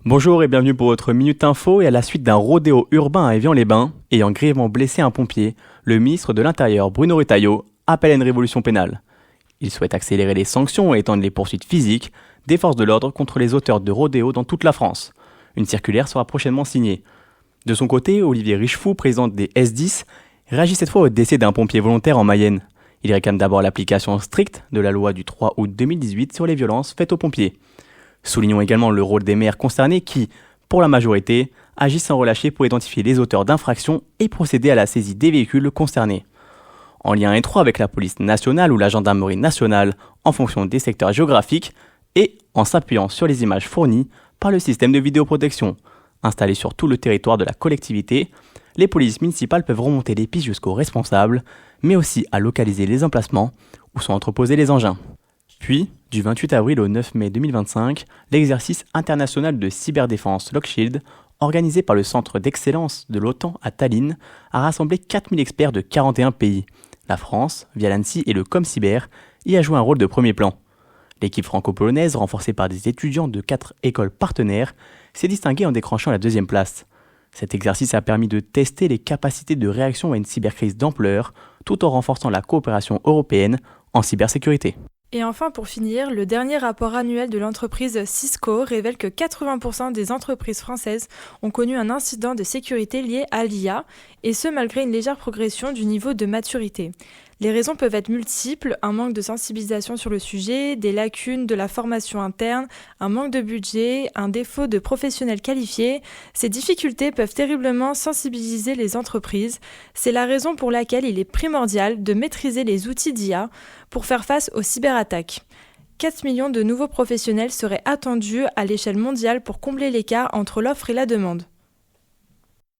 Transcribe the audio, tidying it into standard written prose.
Bonjour et bienvenue pour votre Minute Info. Et à la suite d'un rodéo urbain à Évian-les-Bains, ayant grièvement blessé un pompier, le ministre de l'Intérieur, Bruno Retailleau, appelle à une révolution pénale. Il souhaite accélérer les sanctions et étendre les poursuites physiques des forces de l'ordre contre les auteurs de rodéos dans toute la France. Une circulaire sera prochainement signée. De son côté, Olivier Richefou, président des S10, réagit cette fois au décès d'un pompier volontaire en Mayenne. Il réclame d'abord l'application stricte de la loi du 3 août 2018 sur les violences faites aux pompiers. Soulignons également le rôle des maires concernés qui, pour la majorité, agissent sans relâcher pour identifier les auteurs d'infractions et procéder à la saisie des véhicules concernés. En lien étroit avec la police nationale ou la gendarmerie nationale en fonction des secteurs géographiques et en s'appuyant sur les images fournies par le système de vidéoprotection. Installé sur tout le territoire de la collectivité, les polices municipales peuvent remonter les pistes jusqu'aux responsables, mais aussi à localiser les emplacements où sont entreposés les engins. Puis, du 28 avril au 9 mai 2025, l'exercice international de cyberdéfense Lockshield, organisé par le Centre d'excellence de l'OTAN à Tallinn, a rassemblé 4000 experts de 41 pays. La France, via l'ANSSI et le ComCyber, y a joué un rôle de premier plan. L'équipe franco-polonaise, renforcée par des étudiants de 4 écoles partenaires, s'est distinguée en décrochant la deuxième place. Cet exercice a permis de tester les capacités de réaction à une cybercrise d'ampleur, tout en renforçant la coopération européenne en cybersécurité. Et enfin, pour finir, le dernier rapport annuel de l'entreprise Cisco révèle que 80% des entreprises françaises ont connu un incident de sécurité lié à l'IA, et ce malgré une légère progression du niveau de maturité. Les raisons peuvent être multiples, un manque de sensibilisation sur le sujet, des lacunes de la formation interne, un manque de budget, un défaut de professionnels qualifiés. Ces difficultés peuvent terriblement sensibiliser les entreprises. C'est la raison pour laquelle il est primordial de maîtriser les outils d'IA pour faire face aux cyberattaques. 4 millions de nouveaux professionnels seraient attendus à l'échelle mondiale pour combler l'écart entre l'offre et la demande.